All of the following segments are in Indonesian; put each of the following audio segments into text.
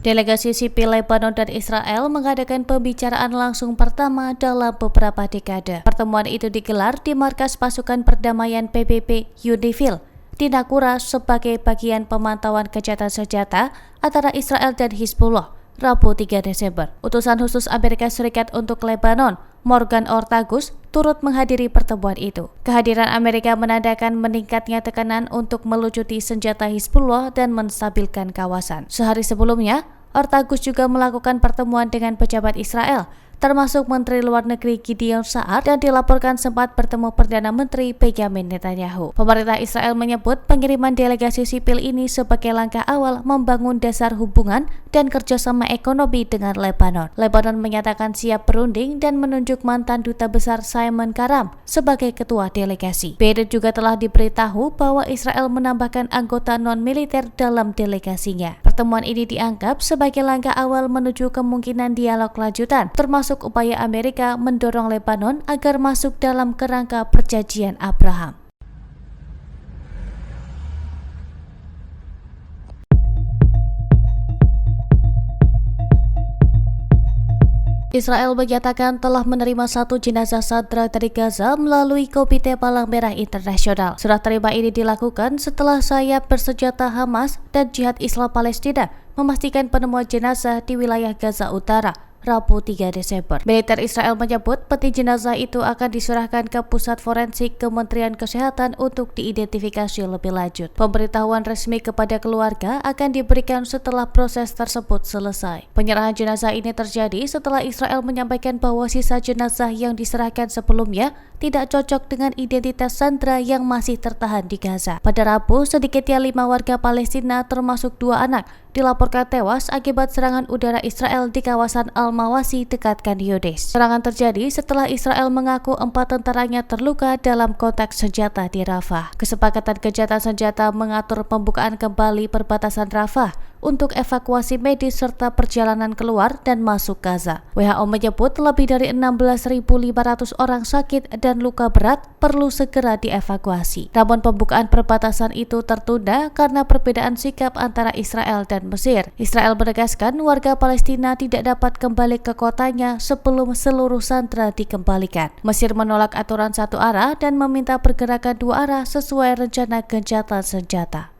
Delegasi sipil Lebanon dan Israel mengadakan pembicaraan langsung pertama dalam beberapa dekade. Pertemuan itu digelar di markas pasukan perdamaian PBB UNIFIL di Nakura sebagai bagian pemantauan gencatan senjata antara Israel dan Hizbullah, Rabu 3 Desember. Utusan khusus Amerika Serikat untuk Lebanon, Morgan Ortagus, turut menghadiri pertemuan itu. Kehadiran Amerika menandakan meningkatnya tekanan untuk melucuti senjata Hizbullah dan menstabilkan kawasan. Sehari sebelumnya, Ortagus juga melakukan pertemuan dengan pejabat Israel, termasuk Menteri Luar Negeri Gideon Saar, dan dilaporkan sempat bertemu Perdana Menteri Benjamin Netanyahu. Pemerintah Israel menyebut pengiriman delegasi sipil ini sebagai langkah awal membangun dasar hubungan dan kerjasama ekonomi dengan Lebanon. Lebanon menyatakan siap berunding dan menunjuk mantan Duta Besar Simon Karam sebagai ketua delegasi. Beirut juga telah diberitahu bahwa Israel menambahkan anggota non-militer dalam delegasinya. Pertemuan ini dianggap sebagai langkah awal menuju kemungkinan dialog lanjutan, termasuk upaya Amerika mendorong Lebanon agar masuk dalam kerangka perjanjian Abraham. Israel menyatakan telah menerima satu jenazah sandera dari Gaza melalui Komite Palang Merah Internasional. Serah terima ini dilakukan setelah sayap bersenjata Hamas dan Jihad Islam Palestina memastikan penemuan jenazah di wilayah Gaza Utara, Rabu 3 Desember. Militer Israel menyebut peti jenazah itu akan diserahkan ke Pusat Forensik Kementerian Kesehatan untuk diidentifikasi lebih lanjut. Pemberitahuan resmi kepada keluarga akan diberikan setelah proses tersebut selesai. Penyerahan jenazah ini terjadi setelah Israel menyampaikan bahwa sisa jenazah yang diserahkan sebelumnya tidak cocok dengan identitas sandera yang masih tertahan di Gaza. Pada Rabu, sedikitnya 5 warga Palestina termasuk 2 anak dilaporkan tewas akibat serangan udara Israel di kawasan Al-Mawasi dekat Khan Younis. Serangan terjadi setelah Israel mengaku 4 tentaranya terluka dalam kontak senjata di Rafah. Kesepakatan gencatan senjata mengatur pembukaan kembali perbatasan Rafah untuk evakuasi medis serta perjalanan keluar dan masuk Gaza. WHO menyebut lebih dari 16.500 orang sakit dan luka berat perlu segera dievakuasi. Namun pembukaan perbatasan itu tertunda karena perbedaan sikap antara Israel dan Mesir. Israel menegaskan warga Palestina tidak dapat kembali ke kotanya sebelum seluruh sandera dikembalikan. Mesir menolak aturan satu arah dan meminta pergerakan 2 arah sesuai rencana gencatan senjata.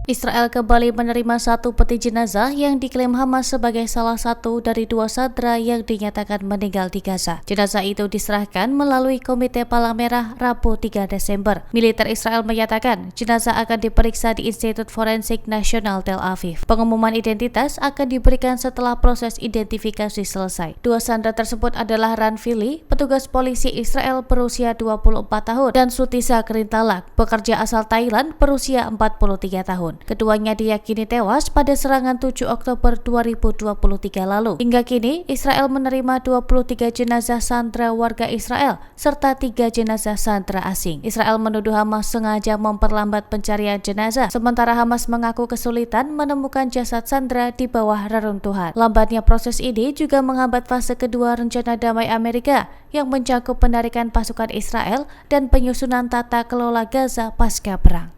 Israel kembali menerima satu peti jenazah yang diklaim Hamas sebagai salah satu dari 2 sandera yang dinyatakan meninggal di Gaza. Jenazah itu diserahkan melalui Komite Palang Merah Rabu 3 Desember. Militer Israel menyatakan jenazah akan diperiksa di Institut Forensik Nasional Tel Aviv. Pengumuman identitas akan diberikan setelah proses identifikasi selesai. 2 sandera tersebut adalah Ran Fili, petugas polisi Israel berusia 24 tahun, dan Sutisa Krintalak, pekerja asal Thailand berusia 43 tahun. Keduanya diyakini tewas pada serangan 7 Oktober 2023 lalu. Hingga kini, Israel menerima 23 jenazah sandera warga Israel serta 3 jenazah sandera asing. Israel menuduh Hamas sengaja memperlambat pencarian jenazah, sementara Hamas mengaku kesulitan menemukan jasad sandera di bawah reruntuhan. Lambatnya proses ini juga menghambat fase kedua rencana damai Amerika yang mencakup penarikan pasukan Israel dan penyusunan tata kelola Gaza pasca perang.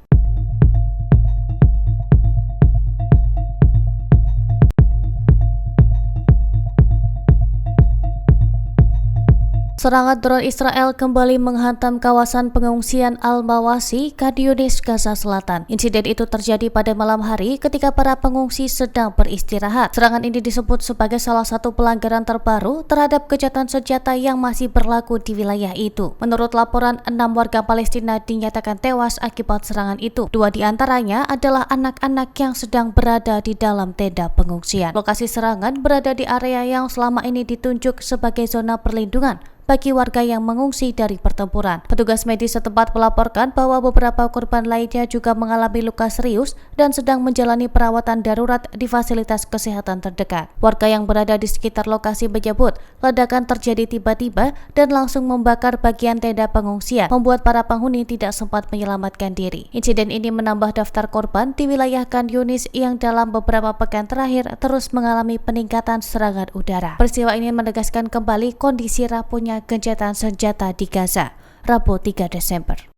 Serangan drone Israel kembali menghantam kawasan pengungsian Al-Mawasi, Khan Younis, Gaza Selatan. Insiden itu terjadi pada malam hari ketika para pengungsi sedang beristirahat. Serangan ini disebut sebagai salah satu pelanggaran terbaru terhadap gencatan senjata yang masih berlaku di wilayah itu. Menurut laporan, 6 warga Palestina dinyatakan tewas akibat serangan itu. 2 di antaranya adalah anak-anak yang sedang berada di dalam tenda pengungsian. Lokasi serangan berada di area yang selama ini ditunjuk sebagai zona perlindungan bagi warga yang mengungsi dari pertempuran. Petugas medis setempat melaporkan bahwa beberapa korban lainnya juga mengalami luka serius dan sedang menjalani perawatan darurat di fasilitas kesehatan terdekat. Warga yang berada di sekitar lokasi menyebut ledakan terjadi tiba-tiba dan langsung membakar bagian tenda pengungsian, membuat para penghuni tidak sempat menyelamatkan diri. Insiden ini menambah daftar korban di wilayah Khan Younis yang dalam beberapa pekan terakhir terus mengalami peningkatan serangan udara. Peristiwa ini menegaskan kembali kondisi rapuhnya karena gencatan senjata di Gaza, Rabu 3 Desember.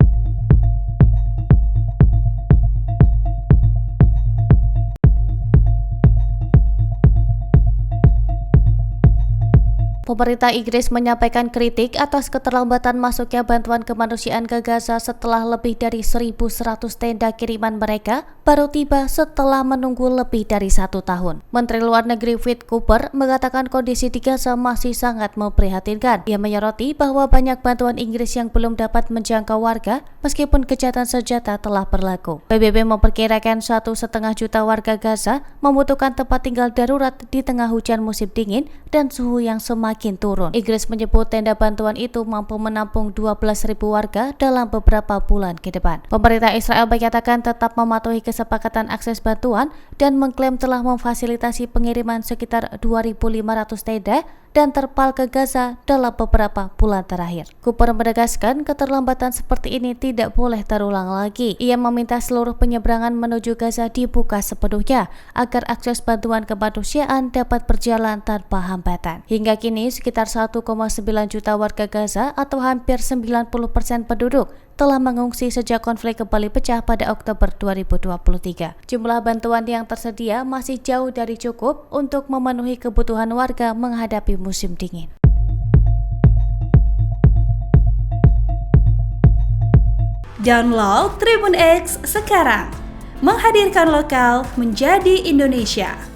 Pemerintah Inggris menyampaikan kritik atas keterlambatan masuknya bantuan kemanusiaan ke Gaza setelah lebih dari 1.100 tenda kiriman mereka baru tiba setelah menunggu lebih dari 1 tahun. Menteri Luar Negeri Wade Cooper mengatakan kondisi di Gaza masih sangat memprihatinkan. Ia menyoroti bahwa banyak bantuan Inggris yang belum dapat menjangkau warga meskipun gencatan senjata telah berlaku. PBB memperkirakan 1,5 juta warga Gaza membutuhkan tempat tinggal darurat di tengah hujan musim dingin dan suhu yang semakin turun. Inggris menyebut tenda bantuan itu mampu menampung 12.000 warga dalam beberapa bulan ke depan. Pemerintah Israel menyatakan tetap mematuhi kesepakatan akses bantuan dan mengklaim telah memfasilitasi pengiriman sekitar 2.500 tenda dan terpal ke Gaza dalam beberapa bulan terakhir. Cooper menegaskan keterlambatan seperti ini tidak boleh terulang lagi. Ia meminta seluruh penyeberangan menuju Gaza dibuka sepenuhnya agar akses bantuan kemanusiaan dapat berjalan tanpa hambatan. Hingga kini sekitar 1,9 juta warga Gaza atau hampir 90% penduduk telah mengungsi sejak konflik kembali pecah pada Oktober 2023. Jumlah bantuan yang tersedia masih jauh dari cukup untuk memenuhi kebutuhan warga menghadapi musim dingin. Download Tribun X sekarang, menghadirkan lokal menjadi Indonesia.